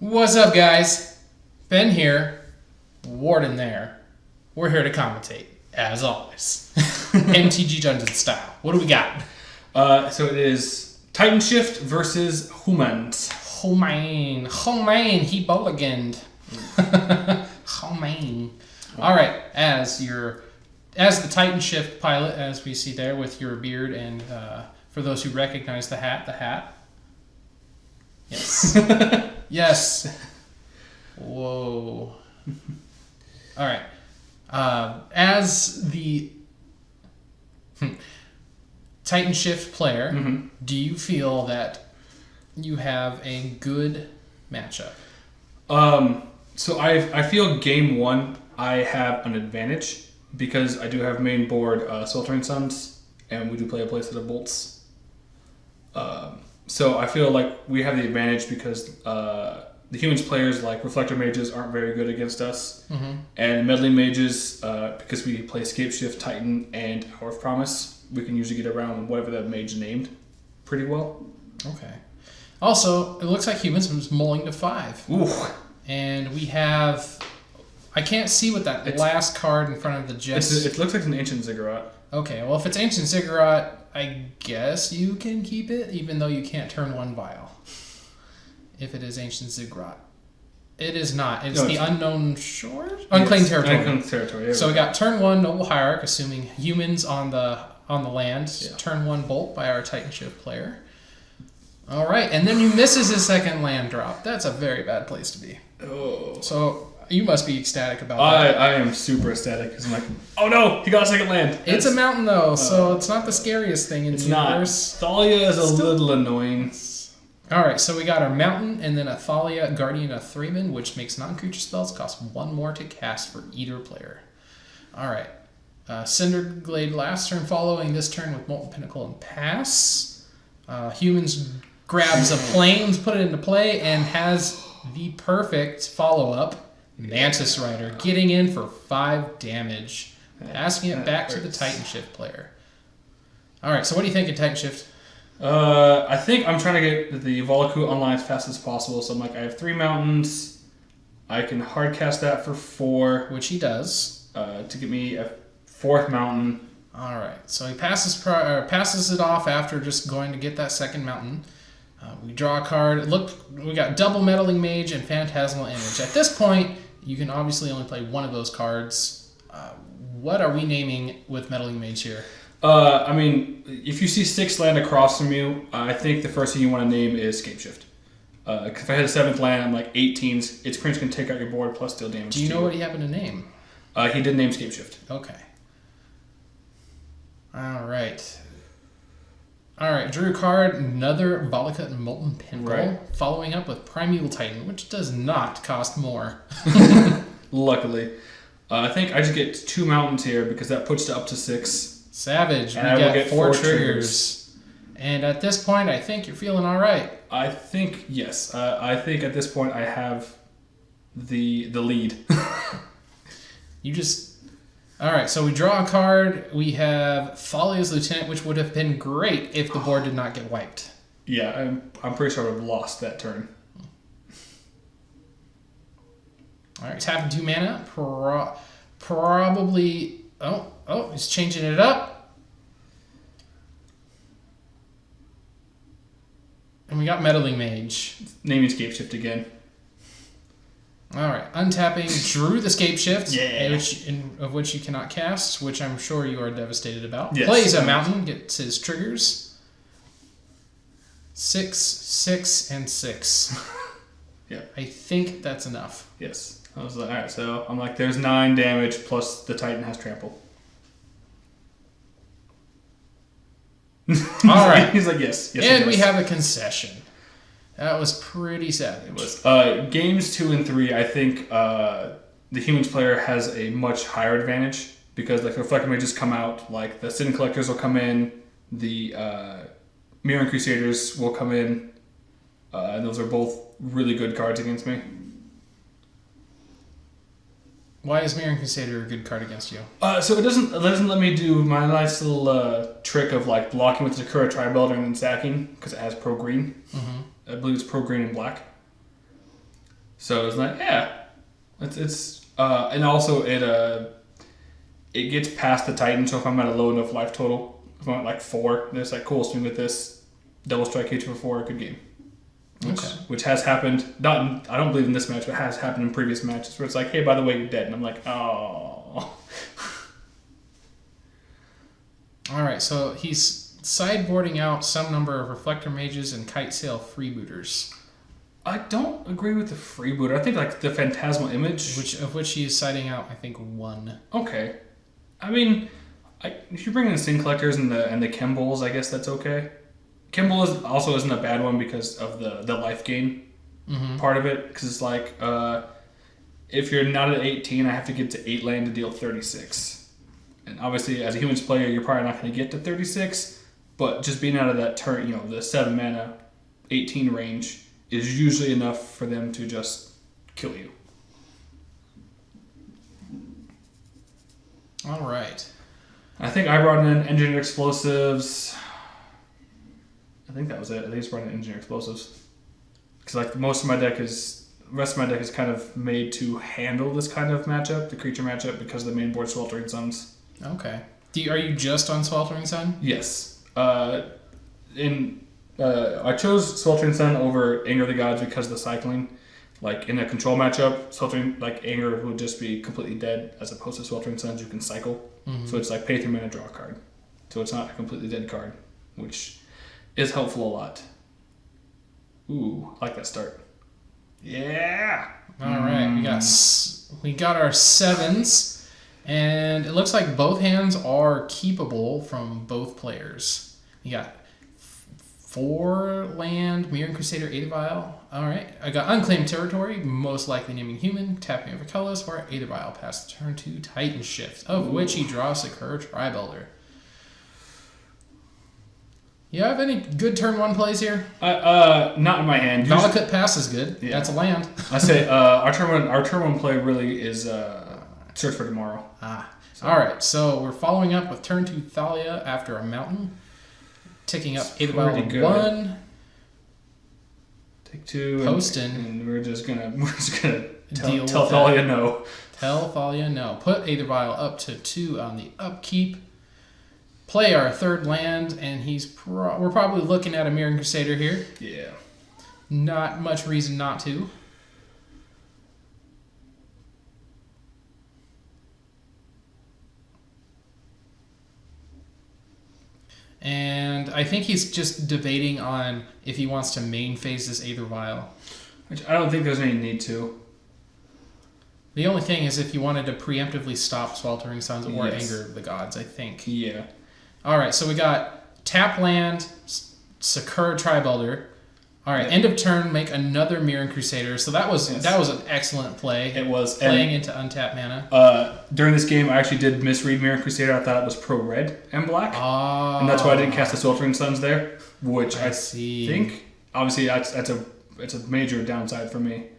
What's up, guys? Ben here, Warden there. We're here to commentate, as always. MTG Dungeon style. What do we got? So it is Scapeshift versus Humans. Oh man, he mulliganed. Oh man. Alright, as the Scapeshift pilot, as we see there with your beard, and for those who recognize the hat. Yes. Yes. Whoa. Alright. As the Scapeshift player, do you feel that you have a good matchup? So I feel game one I have an advantage because I do have main board Sweltering Suns, and we do play a playset of Bolts. So I feel like we have the advantage because the Humans players, like Reflector Mages, aren't very good against us. And Meddling Mages, because we play Scapeshift, Titan, and Hour of Promise, we can usually get around whatever that mage named pretty well. Okay. Also, it looks like Humans was mulling to 5. Ooh. And we have... I can't see what that last card in front of the Jets... It looks like an Ancient Ziggurat. Okay, well, if it's Ancient Ziggurat, I guess you can keep it, even though you can't turn 1 Vial. If it is Ancient Ziggurat. It is not. It's the Unknown Shores? Unclaimed Territory. Unclaimed Territory. So we got turn 1 Noble Hierarch, assuming Humans on the land. Yeah. Turn 1 Bolt by our Scapeshift player. All right, and then he misses his second land drop. That's a very bad place to be. Oh. So you must be ecstatic about that. I am super ecstatic because I'm like, oh no, he got a second land. It's a mountain though, so it's not the scariest thing in the universe. Thalia is a little annoying. All right, so we got our mountain and then a Thalia, Guardian of Threeman, which makes non-creature spells cost 1 more to cast for either player. All right, Cinderglade last turn, following this turn with Molten Pinnacle and pass. Humans grabs a plains, put it into play, and has the perfect follow-up, Mantis Rider, getting in for 5 damage, passing it back to the Scapeshift player. All right, so what do you think of Scapeshift? I think I'm trying to get the Volaku online as fast as possible. So I'm like, I have 3 mountains. I can hard cast that for 4, Which he does. To get me a 4th mountain. All right, so he passes it off after just going to get that second mountain. We draw a card. Look, we got double Meddling Mage and Phantasmal Image. At this point, you can obviously only play one of those cards. What are we naming with Meddling Mage here? I mean, if you see 6 land across from you, I think the first thing you want to name is Scapeshift. Because if I had a 7th land, I'm like 18s. Its prince can take out your board plus deal damage. Do you know what he happened to name? He did name Scapeshift. Okay. All right. Drew a card, another Volakut and Molten Pinnacle, following up with Primeval Titan, which does not cost more. Luckily. I think I just get 2 mountains here because that puts it up to 6. Savage. And we get 4 triggers. And at this point, I think you're feeling all right. I think, yes. I think at this point I have the lead. All right, so we draw a card. We have Thalia's Lieutenant, which would have been great if the board did not get wiped. Yeah, I'm pretty sure I would have lost that turn. All right, tapping 2 mana. Probably... Oh, he's changing it up. And we got Meddling Mage. Naming Scapeshift again. All right, untapping Drew the Scapeshift, Yeah. of which you cannot cast, which I'm sure you are devastated about. Yes. Plays a mountain, gets his triggers. 6, 6, and 6. Yeah. I think that's enough. Yes. I was like, all right, so I'm like, there's 9 damage plus the Titan has trample. All right. He's like, yes. And we have a concession. That was pretty savage. It was. Games 2 and 3, I think the Humans player has a much higher advantage because like the Reflector Mages come out, like the Sin Collectors will come in, the Mirroring Crusaders will come in, and those are both really good cards against me. Why is Mirroring Crusader a good card against you? So it doesn't let me do my nice little trick of like blocking with Sakura Tri-Belter and then sacking because it has pro green. I believe it's pro green and black. So it's like, yeah, it's and also it gets past the Titan. So if I'm at a low enough life total, if I'm at like 4, then it's like cool. Swing with this, double strike each for 4, good game. Which has happened. I don't believe in this match, but has happened in previous matches where it's like, hey, by the way, you're dead, and I'm like, oh. All right, so he's sideboarding out some number of Reflector Mages and Kite Sail Freebooters. I don't agree with the freebooter. I think like the Phantasmal Image, which he is siding out, I think 1. Okay, I mean, if you bring in the Sin Collectors and the Kembles, I guess that's okay. Kimball also isn't a bad one because of the life gain part of it. Because it's like, if you're not at 18, I have to get to 8 land to deal 36. And obviously, as a Humans player, you're probably not going to get to 36. But just being out of that turn, the 7 mana, 18 range is usually enough for them to just kill you. All right. I think I brought in Engineered Explosives. I think that was it. I think it's brought in Engineered Explosives. Because like the rest of my deck is kind of made to handle this kind of matchup, the creature matchup, because the main board Sweltering Suns. Okay. Are you just on Sweltering Sun? Yes. I chose Sweltering Sun over Anger of the Gods because of the cycling. Like in a control matchup, Sweltering Anger would just be completely dead, as opposed to Sweltering Suns you can cycle. So it's like pay 3 mana, draw a card. So it's not a completely dead card, which is helpful a lot. Ooh, I like that start. Yeah. All right, we got our 7s, and it looks like both hands are keepable from both players. You got 4 land, Mirran Crusader, Aether Vial. All right, I got Unclaimed Territory, most likely naming human, tapping over colors for Aether Vial past turn 2 Titan Shift, of which he draws Sakura Tribelder. You have any good turn 1 plays here? Not in my hand. Valakut Pass is good. Yeah. That's a land. I say our turn 1 play really is Search for Tomorrow. So. All right, so we're following up with turn 2 Thalia after a mountain, ticking up Aether Vial 1. Take 2. Postin. And we're just gonna tell Thalia no. Tell Thalia no. Put Aether Vial up to 2 on the upkeep. Play our 3rd land, and we're probably looking at a Mirran Crusader here. Yeah. Not much reason not to. And I think he's just debating on if he wants to main phase this Aether Vial. Which I don't think there's any need to. The only thing is if you wanted to preemptively stop Sweltering Suns or Anger of the Gods, I think. Yeah. All right, so we got tap land, Sakura Tribelder. All right, end of turn, make another Mirran Crusader. So that was an excellent play. It was playing into untapped mana. During this game, I actually did misread Mirran Crusader. I thought it was pro red and black, and that's why I didn't cast the Sweltering Suns there. Which I think obviously it's a major downside for me.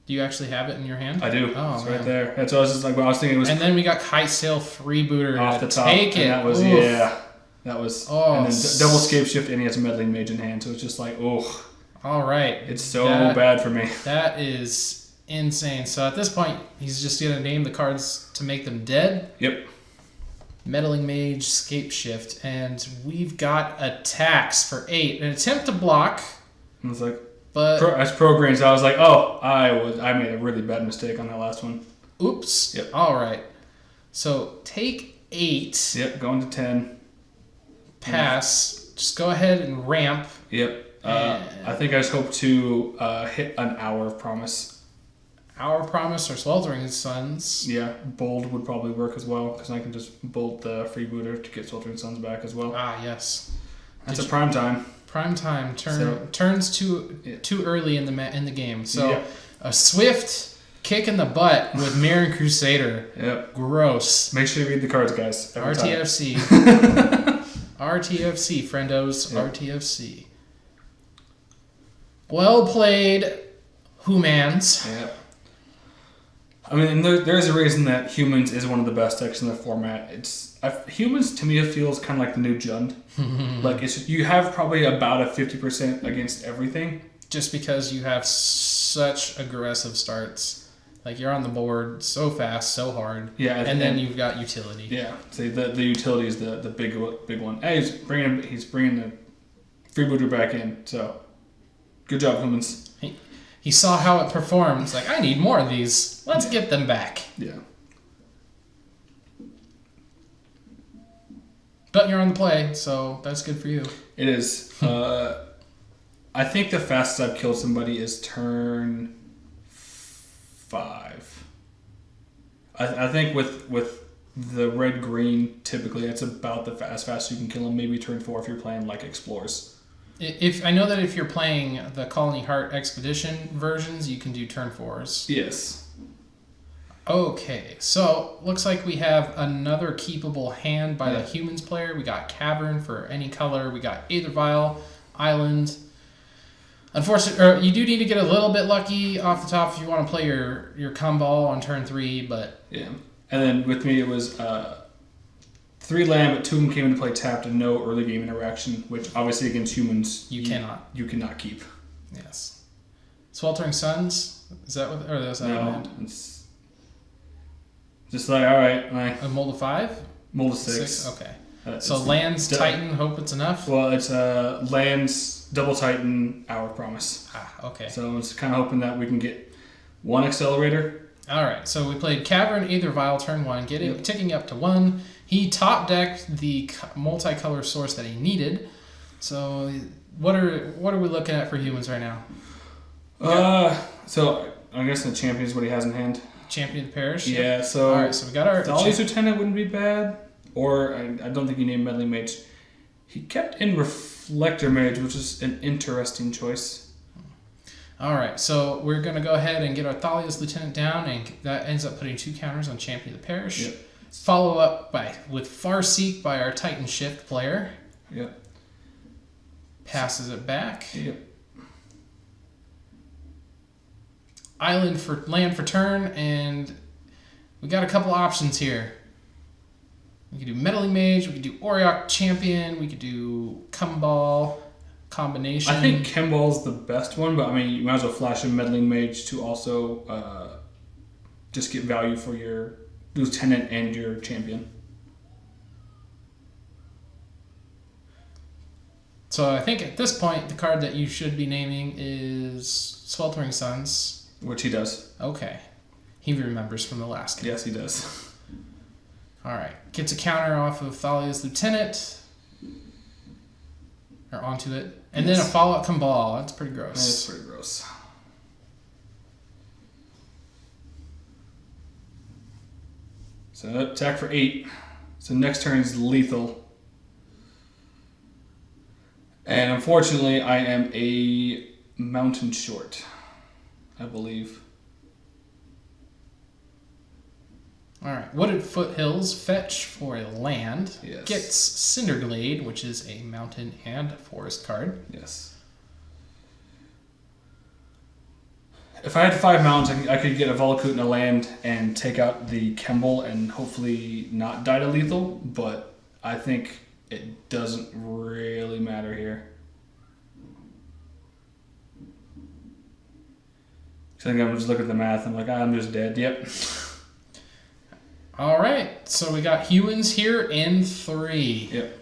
Do you actually have it in your hand? I do. Oh, it's right there. That's what I was just like. Well, I was thinking it was. And then we got Kite Sail Freebooter off the top. Take it. And that was That was. Oh, and then double Scapeshift, and he has a Meddling Mage in hand, so it's just like, oh. All right. It's so bad for me. That is insane. So at this point, he's just gonna name the cards to make them dead. Yep. Meddling Mage, Scapeshift, and we've got attacks for 8. An attempt to block. I was like. But as programs, I was like, oh, I made a really bad mistake on that last one. Oops. Yep. All right. So take 8. Yep, going to 10. Pass. Just go ahead and ramp. Yep. I think I just hope to hit an Hour of Promise. Hour of Promise or Sweltering Suns. Yeah, Bold would probably work as well, because I can just bolt the Freebooter to get Sweltering Suns back as well. Ah, yes. That's a prime time. Prime time turns too early in the game. So a swift kick in the butt with Mirran Crusader. Yep. Gross. Make sure you read the cards, guys. RTFC. RTFC, friendos. Yep. RTFC. Well played, Humans. Yep. I mean, and there's a reason that Humans is one of the best decks in the format. Humans to me it feels kind of like the new Jund. Like you have probably about a 50% against everything. Just because you have such aggressive starts, like you're on the board so fast, so hard. Yeah, and then you've got utility. Yeah, see the utility is the big one. Hey, he's bringing the freebooter back in. So good job, Humans. He saw how it performed. He's like, I need more of these. Let's get them back. Yeah. But you're on the play, so that's good for you. It is. I think the fastest I've killed somebody is turn 5. I think with the red-green, typically that's about as fast you can kill them. Maybe turn 4 if you're playing like Explorers. I know that if you're playing the Colony Heart Expedition versions, you can do turn 4s. Yes. Okay, so looks like we have another keepable hand by the Humans player. We got Cavern for any color. We got Aether Vial, Island. Unfortunately, you do need to get a little bit lucky off the top if you want to play your Kumball on turn 3, but... Yeah. And then with me it was 3 land, but 2 of them came into play tapped and no early game interaction, which obviously against Humans you cannot keep. Yes. Sweltering Suns? Is that what... Or is that no, it's just like, all right. A mold of 5? Mold of 6. Okay. So lands, Titan, hope it's enough? Well, it's lands, double Titan, Hour Promise. Okay. So I was kind of hoping that we can get 1 Accelerator. All right, so we played Cavern, Aether Vial, turn 1, ticking up to 1. He top decked the multicolor source that he needed. So what are we looking at for Humans right now? So I guess the champion is what he has in hand. Champion of the Parish. Yeah. So all right, so we got our Thalia's Lieutenant wouldn't be bad, or I don't think he named Meddling Mage. He kept in Reflector Mage, which is an interesting choice. All right, so we're going to go ahead and get our Thalia's Lieutenant down, and that ends up putting 2 counters on Champion of the Parish. Yep. Follow up with Farseek by our Titan Shift player. Yep. Passes it back. Yep. Island for land for turn, and we got a couple options here. We could do Meddling Mage, we could do Auriok Champion, we could do Kumball combination. I think Kimball's the best one, but I mean, you might as well flash a Meddling Mage to also just get value for your Lieutenant and your Champion. So I think at this point, the card that you should be naming is Sweltering Suns. Which he does. Okay. He remembers from the last game. Yes, he does. All right. Gets a counter off of Thalia's Lieutenant. Or onto it. And then a follow-up Kumball. That's pretty gross. That's pretty gross. So attack for 8. So next turn is lethal. And unfortunately, I am a mountain short, I believe. All right. Wooded Foothills, fetch for a land. Yes. Gets Cinderglade, which is a mountain and forest card. Yes. If I had 5 mountains, I could get a Volakut and a land and take out the Kemble and hopefully not die to lethal, but I think it doesn't really matter here. I think I'm just looking at the math. I'm like, I'm just dead. Yep. All right. So we got Humans here in 3. Yep.